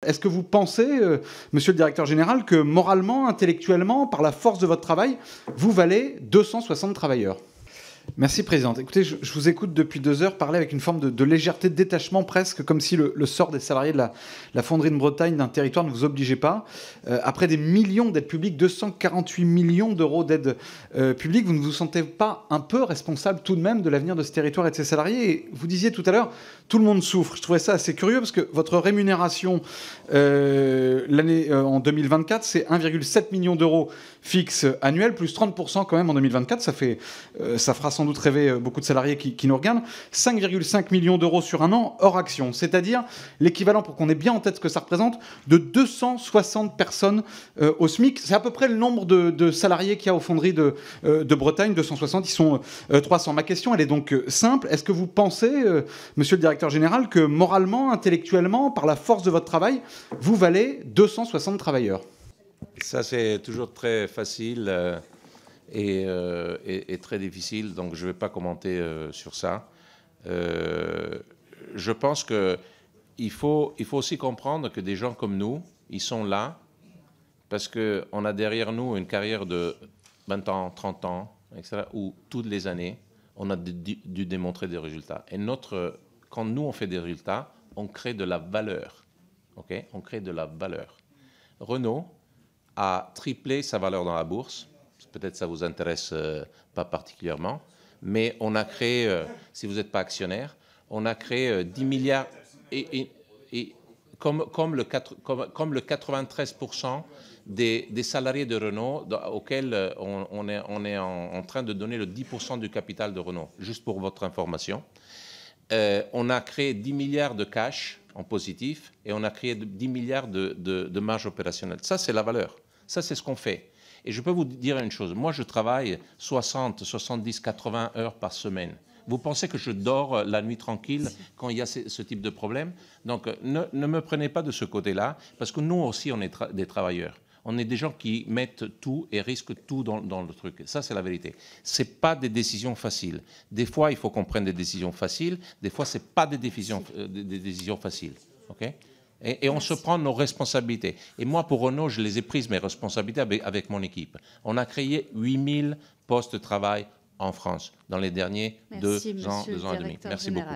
Est-ce que vous pensez, monsieur le directeur général, que moralement, intellectuellement, par la force de votre travail, vous valez 260 travailleurs? Merci, Présidente. Écoutez, je vous écoute depuis 2 heures parler avec une forme de légèreté, de détachement presque, comme si le sort des salariés de la fonderie de Bretagne, d'un territoire, ne vous obligeait pas. Après des millions d'aides publiques, 248 millions d'euros d'aides publiques, vous ne vous sentez pas un peu responsable tout de même de l'avenir de ce territoire et de ses salariés? Et vous disiez tout à l'heure, tout le monde souffre. Je trouvais ça assez curieux parce que votre rémunération en 2024, c'est 1,7 million d'euros fixe annuel, plus 30% quand même en 2024. Ça fera sans doute rêver beaucoup de salariés qui nous regardent. 5,5 millions d'euros sur un an hors action, c'est-à-dire l'équivalent, pour qu'on ait bien en tête ce que ça représente, de 260 personnes au SMIC. C'est à peu près le nombre de salariés qu'il y a aux fonderies de Bretagne, 260, ils sont 300. Ma question, elle est donc simple. Est-ce que vous pensez, monsieur le directeur général, que moralement, intellectuellement, par la force de votre travail, vous valez 260 travailleurs? Ça, c'est toujours très facile et très difficile, donc je ne vais pas commenter sur ça. Je pense qu'il faut aussi comprendre que des gens comme nous, ils sont là parce qu'on a derrière nous une carrière de 20 ans, 30 ans, etc., où toutes les années, on a dû démontrer des résultats. Et quand nous, on fait des résultats, on crée de la valeur. Okay? On crée de la valeur. Renault a triplé sa valeur dans la bourse. Peut-être ça ne vous intéresse pas particulièrement, mais on a créé, si vous n'êtes pas actionnaire, on a créé 10 milliards, et comme le 93% des salariés de Renault auxquels on est en train de donner le 10% du capital de Renault, juste pour votre information. On a créé 10 milliards de cash en positif et on a créé 10 milliards de marge opérationnelle. Ça, c'est la valeur. Ça, c'est ce qu'on fait. Et je peux vous dire une chose. Moi, je travaille 60, 70, 80 heures par semaine. Vous pensez que je dors la nuit tranquille quand il y a ce type de problème? Donc, ne me prenez pas de ce côté-là, parce que nous aussi, on est des travailleurs. On est des gens qui mettent tout et risquent tout dans le truc. Ça, c'est la vérité. Ce n'est pas des décisions faciles. Des fois, il faut qu'on prenne des décisions faciles. Des fois, ce n'est pas des décisions faciles. Okay? Et on se prend nos responsabilités. Et moi, pour Renault, je les ai prises, mes responsabilités, avec mon équipe. On a créé 8000 postes de travail en France dans les derniers 2 ans et demi. Merci beaucoup.